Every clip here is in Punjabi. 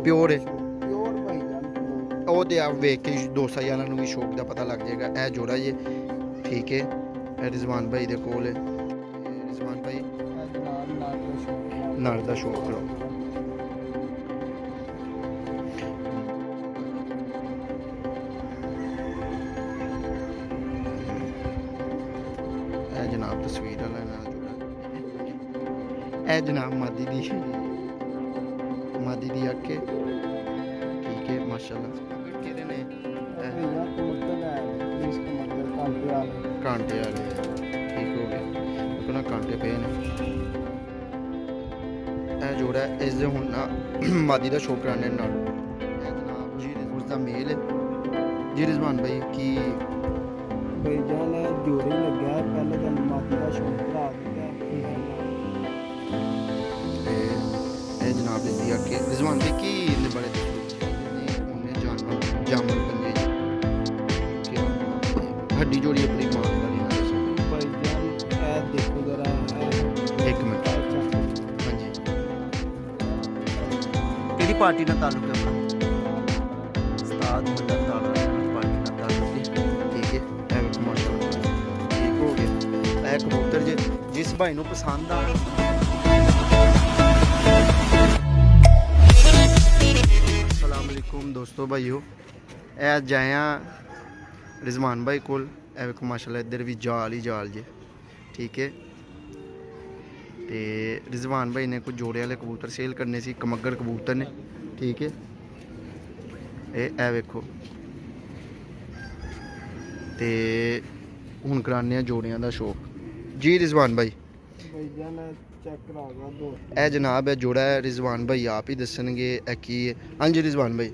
ਪਿਓਰ ਹੈ। ਪਿਓਰ ਭਾਈਜਾਨ। ਉਹ ਤੇ ਆ ਵੇਖ ਕੇ ਦੋਸਤਾਂ ਯਾਰਾਂ ਨੂੰ ਵੀ ਸ਼ੌਕ ਦਾ ਪਤਾ ਲੱਗ ਜਾਏਗਾ। ਇਹ ਜੋੜਾ ਜੇ ਠੀਕ ਹੈ। ਇਹ ਰਿਜ਼ਵਾਨ ਭਾਈ ਦੇ ਕੋਲ ਹੈ। ਰਿਜ਼ਵਾਨ ਭਾਈ ਜਨਾਬ ਨਰ ਦਾ ਸ਼ੌਕ ਕਰੋ। ਇਹ ਜਨਾਬ ਤਸਵੀਰ ਵਾਲਾ ਨਾਲ ਜੋੜਾ। ਇਹ ਜਨਾਬ ਮਾਦੀ ਦੀ ਅੱਖ ਹੈ ਠੀਕ ਹੈ ਮਾਸ਼ਾਅੱਲਾ। ਕਿਹਦੇ ਨੇ ਭਈਆ ਕਬੂਤਰ ਹੈ ਇਸ ਕਮੰਦਰ ਕਾਂਟੇ ਵਾਲੇ। ਕਾਂਟੇ ਵਾਲੇ ਠੀਕ ਹੋ ਗਿਆ। ਆਪਣਾ ਕਾਂਟੇ ਪਏ ਨੇ। ਇਹ ਜੋੜਾ ਇਸ ਦੇ ਹੁਣ ਨਾ ਮਾਦੀ ਦਾ ਸ਼ੌਕ ਕਰਾਣੇ ਨਾਲ। ਇਹ ਜਨਾਬ ਜੀ ਉਸ ਦਾ ਮੇਲ ਹੈ ਜੀ। ਰਿਜ਼ਵਾਨ ਭਾਈ ਕੀ ਭਾਈਜਾਨ ਜੋੜੇ ਲੱਗਿਆ ਪਹਿਲੇ ਤਾਂ ਮਾਦੀ ਦਾ ਸ਼ੌਕ ਕਰਾ ਦਿੱਤਾ। ਇਹ ਜਨਾਬ ਦੀ ਅੱਗੇ ਰਿਜ਼ਵਾਨ ਭਾਈ ਕੀ ਇਹਦੇ ਬਾਰੇ ਉਹਨੇ ਜਾਨਵਰ ਜਾਮਰ ਪੰਜੇ ਕਿ ਹੱਡੀ ਜੋੜੀ ਆਪਣੀ ਮਾਂ ਦਾ ਨਹੀਂ ਦੱਸੋ। ਭਾਈਜਾਨ ਇਹ ਦੇਖੋ ਜ਼ਰਾ ਇੱਕ ਮਿੰਟ ਹਾਂਜੀ ਕਿਹੜੀ ਪਾਰਟੀ ਨਾਲ ਤਾਲੁਕ ਹੈ ਆਪਣਾ? ਉਸਤਾਦ ਮੁੰਡਾ ਤਾਲਾ ਪਾਰਟੀ ਨਾਲ ਤਾਲੁਕ ਹੈ ਠੀਕ ਹੈ। ਇਹ ਮਾਸ਼ਾਅੱਲਾ ਠੀਕ ਹੋ ਗਿਆ। ਇਹ ਕਬੂਤਰ ਜਿਸ ਭਾਈ ਨੂੰ ਪਸੰਦ ਆ ਦੋਸਤੋ भाइयों ए जाया रिजवान भाई कोल वेखो माशाल्लाह इधर भी जाल ही जाल जे ठीक है। तो रिजवान भाई ने कुछ जोड़े वाले कबूतर सेल करने सी कमगर कबूतर ने ठीक है। ए वेखो तो हुण कराने जोड़ियां दा शौक जी रिजवान भाई। ए जनाब है जोड़ा है रिजवान भाई आप ही दसणगे की है। हाँ जी रिजवान भाई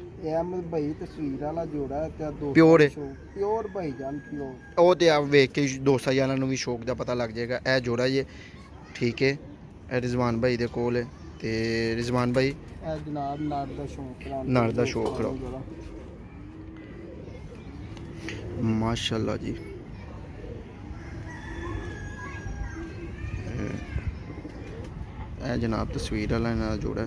भाई तस्वीर वाला जोड़ा है प्योर है। प्योर भाईजान प्योर। ਉਹ ਤੇ ਆ ਵੇਖ ਕੇ ਦੋਸਤਾਂ ਯਾਰਾਂ ਨੂੰ ਵੀ ਸ਼ੌਕ ਦਾ ਪਤਾ ਲੱਗ ਜਾਏਗਾ। ਇਹ ਜੋੜਾ ਜੇ ਠੀਕ ਹੈ। ਇਹ ਰਿਜ਼ਵਾਨ ਭਾਈ ਦੇ ਕੋਲ ਹੈ। ਤੇ ਰਿਜ਼ਵਾਨ ਭਾਈ ਇਹ ਜਨਾਬ ਨਰ ਦਾ ਸ਼ੌਕ ਕਰਾਓ। ਨਰ ਦਾ ਸ਼ੌਕ ਕਰਾਓ ਮਾਸ਼ਾਅੱਲਾ ਜੀ। ਇਹ ਜਨਾਬ ਤਸਵੀਰ ਵਾਲਾ ਨਾਲ ਜੋੜਾ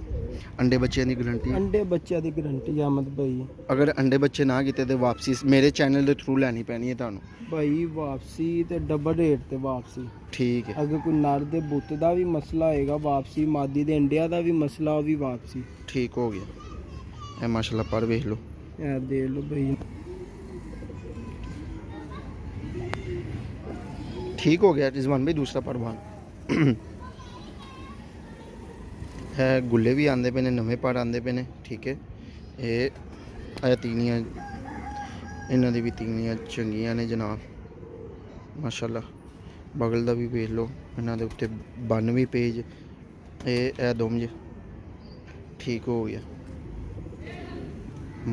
अंडे बच्चे की गारंटी। अंडे बच्चे की गारंटी अहमद भाई। अगर अंडे बच्चे ना किते तो वापसी मेरे चैनल के थ्रू लैनी पैनी है तुहानू भाई वापसी तो डबल रेट ते वापसी ठीक है। अगर कोई नर दे बुत का भी मसला होएगा वापसी मादी दे अंडिया का भी मसला वो भी वापसी ठीक हो गया। ए माशाल्लाह पर देख लो यार देख लो भाई ठीक हो गया रिजवान भाई। दूसरा परवान है गुल्ले भी आते पे ने नवे पर आते पे ने ठीक है। ये तीनियाँ इन्हों की भी तीनियाँ चंगियाँ ने जनाब माशाल्लाह। बगल का भी वेख लो इन्हों के उत्ते बन भी पेज ये दोम जे ठीक हो गया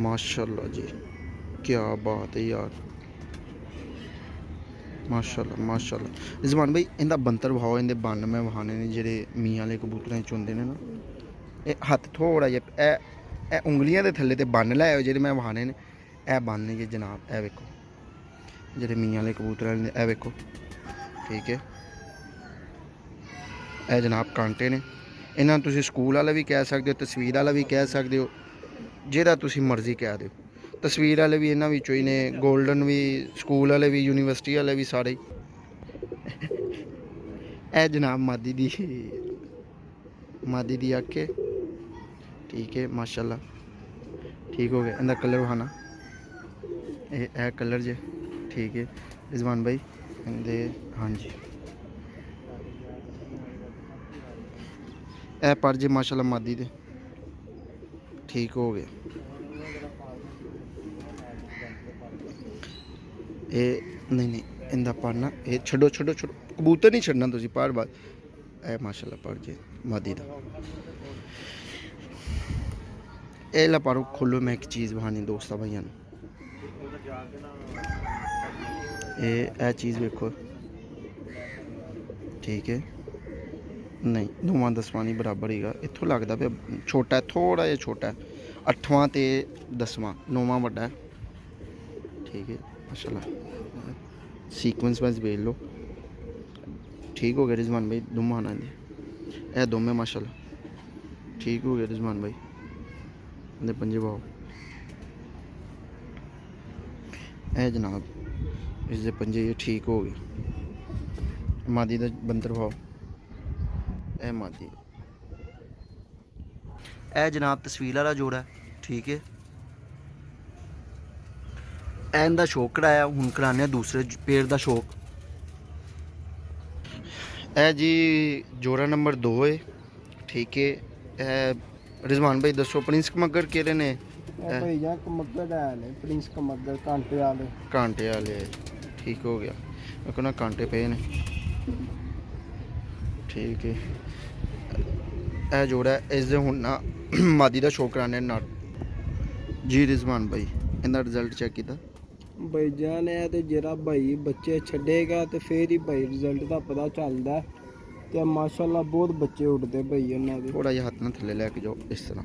माशाल्लाह जी। क्या बात है यार माशाल्लाह माशाल्लाह। रिजवान भाई इनका बंतर भाव इनके बन मैं वहाने ने जेह्ड़े मियाँ वाले कबूतरें च होंदे ने ना ये हत्थ थोड़ा जिहा ए उंगलियां दे थल्ले ते बन लाओ जेह्ड़े मैं वहाने ने ए बन ने जनाब। ए वेखो जेह्ड़े मियाँ वाले कबूतर ने ए वेखो ठीक है। ए जनाब कांटे ने इन्हां तुसीं स्कूल वाला भी कह सकदे हो तस्वीर वाला भी कह सकदे हो जेह्ड़ा तुसीं मर्जी कह दो। तस्वीर वाले भी इन्होंने ही ने गोल्डन भी स्कूल वाले भी यूनिवर्सिटी वाले भी सारे ए जनाब मादी दी अख है ठीक है माशाल्लाह ठीक हो गया। इनका कलर वहाना ए कलर जे ठीक है रिजवान भाई इंदे हाँ जी। ए पर जे माशाल्लाह मादी दे ठीक हो गया। ये नहीं इंदा पढ़ना ये छो छो छो कबूतर नहीं छड़ना तुम पर बार ए माशाल्लाह पढ़ जे मादी का ए ला पारो खोलो। मैं एक चीज़ बहानी दोस्त भाइयों ये चीज़ वेखो ठीक है। नहीं 9वां 10वां नहीं बराबर ही इत्थों लगता पे छोटा है थोड़ा जिहा छोटा है 8वां ते 10वां 9वां बड़ा है ठीक है माशाल्लाह। सीक्वेंस वाइज भेज लो ठीक हो गया रिजवान भाई। दुम्मा आना दे ए दोमें माशाल्लाह ठीक हो गया रिजवान भाई। ਇਹਦੇ ਪੰਜੇ ਪਾਓ। ਇਹ ਜਨਾਬ ਇਸ ਦੇ ਪੰਜੇ ਇਹ ਠੀਕ ਹੋ ਗਏ। ਮਾਦੀ ਦਾ ਬੰਦਰ ਪਾਓ। ਇਹ ਮਾਦੀ। ਇਹ ਜਨਾਬ ਤਸਵੀਰ ਵਾਲਾ ਜੋੜਾ ਠੀਕ ਹੈ। ਇਹਦਾ ਸ਼ੌਕ ਕਰਾਇਆ, ਹੁਣ ਕਰਾਣੇ ਦੂਸਰੇ ਪੇੜ ਦਾ ਸ਼ੌਕ। ਇਹ ਜੀ ਜੋੜਾ ਨੰਬਰ 2 ਹੈ ਠੀਕ ਹੈ। ਇਹ ਰਿਜ਼ਵਾਨ ਭਾਈ ਦੱਸੋ ਪ੍ਰਿੰਸ ਕਮੱਗਰ ਕਿਹੜੇ ਨੇ? ਇਹ ਭਾਈ ਜਾਨ ਕਮੱਗਰ ਹੈ ਨੇ, ਪ੍ਰਿੰਸ ਕਮੱਗਰ ਕਾਂਟੇ ਵਾਲੇ। ਕਾਂਟੇ ਵਾਲੇ ਠੀਕ ਹੋ ਗਿਆ। ਉਹ ਕਹਿੰਦਾ ਕਾਂਟੇ ਪਏ ਨੇ ਠੀਕ ਹੈ। ਇਹ ਜੋੜਾ ਇਸ ਦੇ ਹੁਣ ਨਾ ਮਾਦੀ ਦਾ ਸ਼ੌਕ ਕਰਾਣੇ ਨਾਲ ਜੀ। ਰਿਜ਼ਵਾਨ ਭਾਈ ਇਹਦਾ ਰਿਜ਼ਲਟ ਚੈੱਕ ਕੀਤਾ ਭਾਈ ਜਾਨ ਇਹ ਤੇ ਜਿਹੜਾ ਭਾਈ ਬੱਚੇ ਛੱਡੇਗਾ ਤੇ ਫੇਰ ਹੀ ਭਾਈ ਰਿਜ਼ਲਟ ਦਾ ਪਤਾ ਚੱਲਦਾ। ਤੇ ਮਾਸ਼ਾਅੱਲਾ ਬਹੁਤ ਬੱਚੇ ਉੱਡਦੇ ਭਾਈ ਇਹਨਾਂ ਦੇ। ਥੋੜਾ ਜਿਹਾ ਹੱਥ ਨਾਲ ਥੱਲੇ ਲੈ ਕੇ ਜਾਓ ਇਸ ਤਰ੍ਹਾਂ।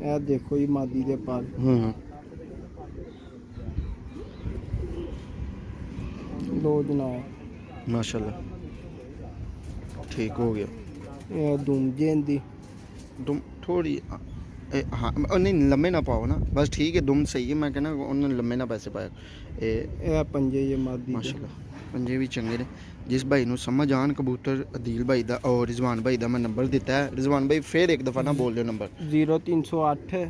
ਇਹ ਦੇਖੋ ਜੀ ਮਾਦੀ ਦੇ ਪਰ। ਲੋ ਜਨਾਬ ਮਾਸ਼ਾਅੱਲਾ ਠੀਕ ਹੋ ਗਿਆ। ਇਹ ਦੁਮ ਦੀ दुम थोड़ी हाँ नहीं लम्बे ना पाओ ना बस ठीक है। दुम सही है। मैं कहना उन्होंने लम्बे ना पैसे पाया। ਇਹ ਪੰਜੇ ਇਹ ਮਾਦੀ ਦੇ। माशाल्लाह पंजे भी चंगे ने। जिस भाई ਨੂੰ समझ आन कबूतर अदील भाई दा और रिजवान भाई दा मैं नंबर दिता है। रिजवान भाई फिर एक दफ़ा ना बोल दियो नंबर। 0308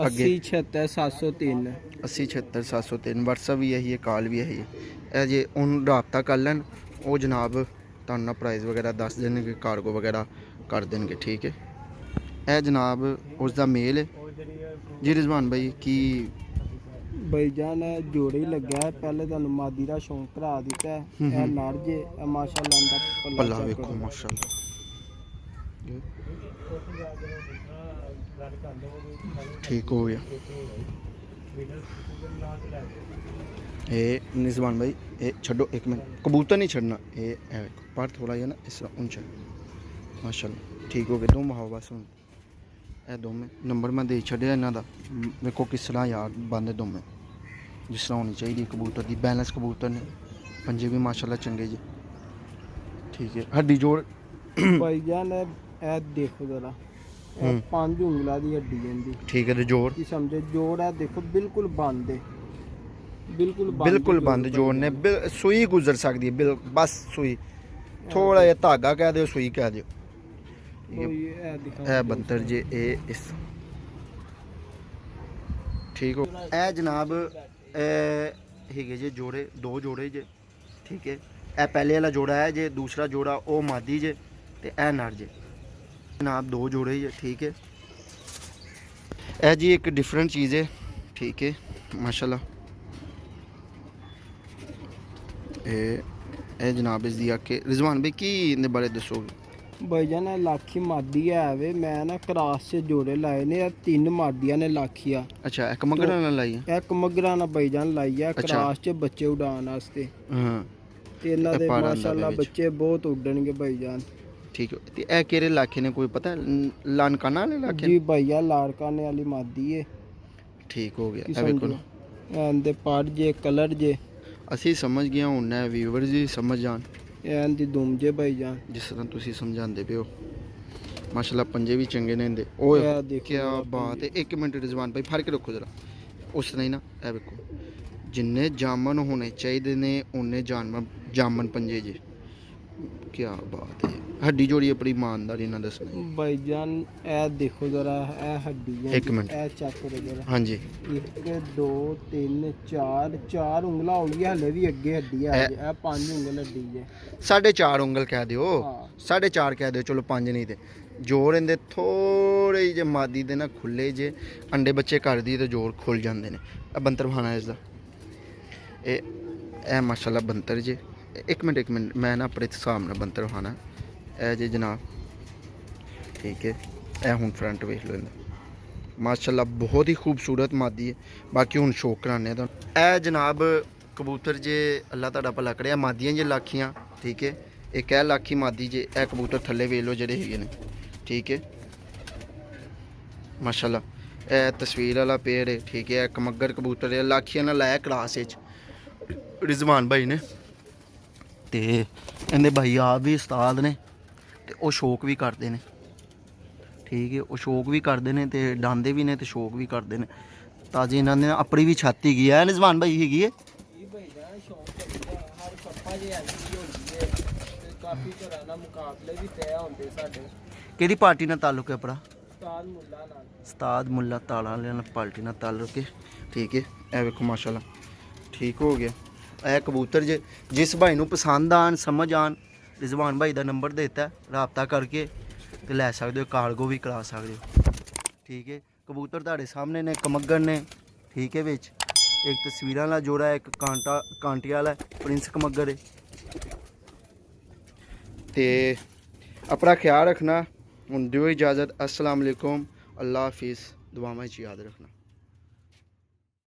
80 76 703 80 76 703 व्हाट्सअप भी यही है, कॉल भी यही है। ਇਹ ਜੇ ਹੁਣ ਰਾਬਤਾ ਕਰ ਲੈਣ ਉਹ ਜਨਾਬ ਤੁਹਾਨੂੰ ਨਾ ਪ੍ਰਾਈਸ ਵਗੈਰਾ ਦੱਸ ਦੇਣਗੇ, ਕਾਰਗੋ ਵਗੈਰਾ ਕਰ ਦੇਣਗੇ ਠੀਕ ਹੈ। ਇਹ ਜਨਾਬ ਉਸ ਦਾ ਮੇਲ ਹੈ ਜੀ। ਰਿਜ਼ਵਾਨ ਭਾਈ ਕੀ ਭਾਈ ਜਾਨ ਜੋੜੇ ਹੀ ਲੱਗਾ ਹੈ। ਪਹਿਲੇ ਤੁਹਾਨੂੰ ਮਾਦੀ ਦਾ ਸ਼ੌਂਕ ਕਰਾ ਦਿੱਤਾ ਹੈ। ਇਹ ਨਰ ਜੇ ਇਹ ਮਾਸ਼ਾਅੱਲਾ ਦਾ ਪੱਲਾ ਵੇਖੋ ਮਾਸ਼ਾਅੱਲਾ ਠੀਕ ਹੋ ਗਿਆ। ਇਹ ਰਿਜ਼ਵਾਨ ਭਾਈ ਇਹ ਛੱਡੋ ਇੱਕ ਮਿੰਟ, ਕਬੂਤਰ ਨਹੀਂ ਛੱਡਣਾ। ਇਹ ਪਰ ਥੋੜਾ ਜਿਹਾ ਨਾ ਇਸ ਤਰ੍ਹਾਂ ਉੱਚਾ ਮਾਸ਼ਾਅੱਲਾ ਠੀਕ ਹੋ ਗਿਆ। ਦੋ ਮਹਾਵਾ ਬਸ ਹੁਣ ਇਹ ਦੋਵੇਂ ਨੰਬਰ ਮੈਂ ਦੇ ਛੱਡਿਆ ਇਹਨਾਂ ਦਾ। ਵੇਖੋ ਕਿਸ ਤਰ੍ਹਾਂ ਯਾਰ ਬੰਦੇ ਦੋਵੇਂ ਜਿਸ ਤਰ੍ਹਾਂ ਹੋਣੀ ਚਾਹੀਦੀ ਕਬੂਤਰ ਦੀ। ਬੈਲੈਂਸ ਕਬੂਤਰ ਨੇ, ਪੰਜੇ ਵੀ ਮਾਸ਼ਾਅੱਲਾ ਚੰਗੇ ਜੀ ਠੀਕ ਹੈ। ਹੱਡੀ ਜੋੜ ਭਾਈ ਜਾਨ ਇਹ ਦੇਖੋ ਜ਼ਰਾ, ਇਹ 5 ਉਂਗਲਾਂ ਦੀ ਹੱਡੀ ਜਾਂਦੀ ਠੀਕ ਹੈ। ਤੇ ਜੋੜ ਕੀ ਸਮਝੇ ਜੋੜ ਹੈ ਦੇਖੋ ਬਿਲਕੁਲ ਬੰਦ ਹੈ, ਬਿਲਕੁਲ ਬੰਦ ਜੋੜ ਨੇ। ਸੂਈ ਗੁਜ਼ਰ ਸਕਦੀ ਹੈ ਬਸ ਸੂਈ। ਥੋੜਾ ਜਿਹਾ ਧਾਗਾ ਕਹਿ ਦਿਓ, ਸੂਈ ਕਹਿ ਦਿਓ। ਇਹ ਬੰਤਰ ਜੇ ਇਹ ਇਸ ਠੀਕ ਹੋ। ਇਹ ਜਨਾਬ ਹੈਗੇ ਜੇ ਜੋੜੇ, 2 ਜੋੜੇ ਜੇ ਠੀਕ ਹੈ। ਇਹ ਪਹਿਲੇ ਵਾਲਾ ਜੋੜਾ ਹੈ ਜੇ, ਦੂਸਰਾ ਜੋੜਾ ਉਹ ਮਾਦੀ ਜੇ ਤੇ ਇਹ ਨਰ ਜੇ ਜਨਾਬ। 2 ਜੋੜੇ ਜੇ ਠੀਕ ਹੈ। ਇਹ ਜੀ ਇੱਕ डिफरेंट चीज़ है ठीक है माशाल्लाह। ਇਹ ਜਨਾਬ ਇਸ ਦੀ ਆ ਕੇ ਰਿਜ਼ਵਾਨ ਭਾਈ ਕੀ ਇਹਦੇ ਬਾਰੇ ਦੱਸੋਗੇ? ਭਾਈ ਜਾਨ ਲਾਖੀ ਮਾਦੀ ਹੈ ਵੇ। ਮੈਂ ਨਾ ਕਰਾਸ 'ਚ ਜੋੜੇ ਲਾਏ ਨੇ। ਇਹ 3 ਮਾਦੀਆਂ ਨੇ ਲਾਖੀਆਂ। ਅੱਛਾ ਇੱਕ ਮਗਰਾਂ ਨਾਲ ਲਾਈ ਹੈ? ਇੱਕ ਮਗਰਾਂ ਨਾਲ ਭਾਈ ਜਾਨ ਲਾਈ ਹੈ ਕਰਾਸ 'ਚ ਬੱਚੇ ਉਡਾਉਣ ਵਾਸਤੇ। ਹਾਂ ਤੇ ਇਹਨਾਂ ਦੇ ਮਾਸ਼ਾਅੱਲਾ ਬੱਚੇ ਬਹੁਤ ਉੱਡਣਗੇ ਭਾਈ ਜਾਨ ਠੀਕ ਹੈ। ਤੇ ਇਹ ਕਿਹੜੇ ਇਲਾਕੇ ਨੇ ਕੋਈ ਪਤਾ? ਲਾਨਕਾਨਾ ਵਾਲੇ ਇਲਾਕੇ ਜੀ ਭਈਆ ਲਾਰਕਾਨੇ ਵਾਲੀ ਮਾਦੀ ਹੈ ਠੀਕ ਹੋ ਗਿਆ। ਇਹ ਵੇਖੋ ਇਹਦੇ ਪਾੜ ਜੇ ਕਲਰ ਜੇ ਅਸੀਂ ਸਮਝ ਗਿਆ ਹੁਣ ਵੀਵਰਸ ਵੀ ਸਮਝ ਜਾਣ। ਇਹਦੀ ਦੁਮ ਜੇ ਭਾਈ ਜਾਨ ਜਿਸ ਤਰ੍ਹਾਂ ਤੁਸੀਂ ਸਮਝਾਉਂਦੇ ਪਿਓ ਮਾਸ਼ਾਅੱਲਾ ਪੰਜੇ ਵੀ ਚੰਗੇ ਨੇ ਇਹਦੇ। ਓਏ ਕੀ ਬਾਤ ਹੈ। 1 ਮਿੰਟ ਰਿਜ਼ਵਾਨ ਭਾਈ ਫੜ ਕੇ ਰੱਖੋ ਜ਼ਰਾ ਉਸ ਤਰ੍ਹਾਂ ਹੀ ਨਾ। ਇਹ ਵੇਖੋ ਜਿੰਨੇ ਜਾਮਨ ਹੋਣੇ ਚਾਹੀਦੇ ਨੇ ਉਹਨੇ ਜਾਮਨ ਪੰਜੇ ਜੇ। ਕੀ ਬਾਤ ਹੈ। ਹੱਡੀ ਜੋੜੀ ਆਪਣੀ ਇਮਾਨਦਾਰੀ ਨਾਲ ਦੱਸਣਾ ਭਾਈ ਜਾਨ। ਇਹ ਦੇਖੋ ਜ਼ਰਾ ਇਹ ਹੱਡੀ ਹੈ। 1 ਮਿੰਟ ਇਹ ਚੈੱਕ ਕਰੋ ਜ਼ਰਾ। ਹਾਂਜੀ 1 2 3 4 ਉਂਗਲਾਂ ਹੋ ਗਈਆਂ, ਹਲੇ ਵੀ ਅੱਗੇ ਹੱਡੀ ਹੈ। ਇਹ 5 ਉਂਗਲ ਹੱਡੀ ਜੇ। 4.5 ਉਂਗਲ ਕਹਿ ਦਿਓ। 4.5 ਕਹਿ ਦਿਓ ਚਲੋ 5 ਨਹੀਂ ਤੇ ਜੋੜ ਇਹਦੇ ਥੋੜੇ ਜਿਹੇ ਮਾਦੀ ਦੇ ਨਾ ਖੁੱਲੇ ਜੇ ਅੰਡੇ ਬੱਚੇ ਕਰਦੀ ਤੇ ਜੋੜ ਖੁੱਲ ਜਾਂਦੇ ਨੇ। ਇਹ ਬੰਤਰ ਬਹਾਨਾ ਇਸ ਦਾ। ਇਹ ਮਾਸ਼ਾਅੱਲਾ ਬੰਤਰ ਜੇ। 1 ਮਿੰਟ ਮੈਂ ਨਾ ਆਪਣੇ ਹਿਸਾਬ ਨਾਲ ਬੰਤਰ ਬਹਾਨਾ। ਇਹ ਜੇ ਜਨਾਬ ਠੀਕ ਹੈ। ਇਹ ਹੁਣ ਫਰੰਟ ਵੇਖ ਲਓ ਇਹਦਾ ਮਾਸ਼ਾਅੱਲਾ ਬਹੁਤ ਹੀ ਖੂਬਸੂਰਤ ਮਾਦੀ ਹੈ। ਬਾਕੀ ਹੁਣ ਸ਼ੌਕ ਕਰਾਣੇ ਤੁਹਾਨੂੰ। ਇਹ ਜਨਾਬ ਕਬੂਤਰ ਜੇ ਅੱਲਾ ਤੁਹਾਡਾ ਭਲਾ ਕਰਿਆ ਮਾਦੀਆਂ ਜੇ ਲਾਖੀਆਂ ਠੀਕ ਹੈ। ਇੱਕ ਇਹ ਲਾਖੀ ਮਾਦੀ ਜੇ। ਇਹ ਕਬੂਤਰ ਥੱਲੇ ਵੇਖ ਲਓ ਜਿਹੜੇ ਹੈਗੇ ਨੇ ਠੀਕ ਹੈ ਮਾਸ਼ਾਅੱਲਾ। ਇਹ ਤਸਵੀਰ ਵਾਲਾ ਪੇੜ ਹੈ ਠੀਕ ਹੈ। ਇੱਕ ਮੱਗਰ ਕਬੂਤਰ ਹੈ ਲਾਖੀਆਂ ਨਾਲ ਲਾਇਆ ਕਲਾਸ ਵਿੱਚ ਰਿਜ਼ਵਾਨ ਭਾਈ ਨੇ। ਤੇ ਇਹਦੇ ਭਾਈ ਆਪ ਵੀ ਉਸਤਾਦ ਨੇ ਤੇ ਉਹ ਸ਼ੌਕ ਵੀ ਕਰਦੇ ਨੇ ਠੀਕ ਹੈ। ਉਹ ਸ਼ੌਕ ਵੀ ਕਰਦੇ ਨੇ ਤੇ ਡਾਂਦੇ ਵੀ ਨੇ ਤੇ ਸ਼ੌਕ ਵੀ ਕਰਦੇ ਨੇ। ਤਾਂ ਜੀ ਇਹਨਾਂ ਨੇ ਆਪਣੀ ਵੀ ਛੱਤ ਹੈਗੀ ਹੈ ਨਿਜ਼ਵਾਨ ਭਾਈ ਹੈਗੀ ਹੈ। ਇਹ ਭਾਈ ਦਾ ਸ਼ੌਂਕ ਚੱਲਦਾ ਹਰ ਪੱਪਾ ਜੇ ਐਲਸੀ ਹੁੰਦੀ ਹੈ ਤੇ ਕਾਫੀ ਘਰਾਂ ਨਾਲ ਮੁਕਾਬਲੇ ਵੀ ਤੈਅ ਹੁੰਦੇ ਸਾਡੇ। ਕਿਹੜੀ ਪਾਰਟੀ ਨਾਲ ਤਾਲੁਕ ਹੈ ਆਪਣਾ? ਉਸਤਾਦ ਮੁੱਲਾ ਨਾਲ। ਉਸਤਾਦ ਮੁੱਲਾ ਤਾਲਾ ਵਾਲਿਆਂ ਨਾਲ ਪਾਰਟੀ ਨਾਲ ਤਾਲੁਕ ਹੈ। ਠੀਕ ਹੈ। ਇਹ ਵੇਖੋ ਮਾਸ਼ਾਅੱਲਾ ਠੀਕ ਹੋ ਗਿਆ। ਇਹ ਕਬੂਤਰ ਜਿਸ ਭਾਈ ਨੂੰ ਪਸੰਦ ਆਣ ਸਮਝ ਆਣ ਰਿਜ਼ਵਾਨ ਭਾਈ ਦਾ ਨੰਬਰ ਦਿੱਤਾ, ਰਾਬਤਾ ਕਰਕੇ ਤੇ ਲੈ ਸਕਦੇ ਹੋ, ਕਾਰਗੋ ਵੀ ਕਰਾ ਸਕਦੇ ਹੋ। ਠੀਕ ਹੈ। ਕਬੂਤਰ ਤੁਹਾਡੇ ਸਾਹਮਣੇ ਨੇ, ਕਮੱਗਰ ਨੇ। ਠੀਕ ਹੈ। ਵਿੱਚ ਇੱਕ ਤਸਵੀਰਾਂ ਵਾਲਾ ਜੋੜਾ ਹੈ, ਇੱਕ ਕਾਂਟੇ ਵਾਲਾ ਪ੍ਰਿੰਸ ਕਮੱਗਰ ਹੈ। ਤੇ ਆਪਣਾ ਖਿਆਲ ਰੱਖਣਾ। ਹੁਣ ਦਿਓ ਇਜਾਜ਼ਤ। अस्सलाम वालेकुम। अल्लाह हाफिज़। दुआवां 'ਚ याद रखना।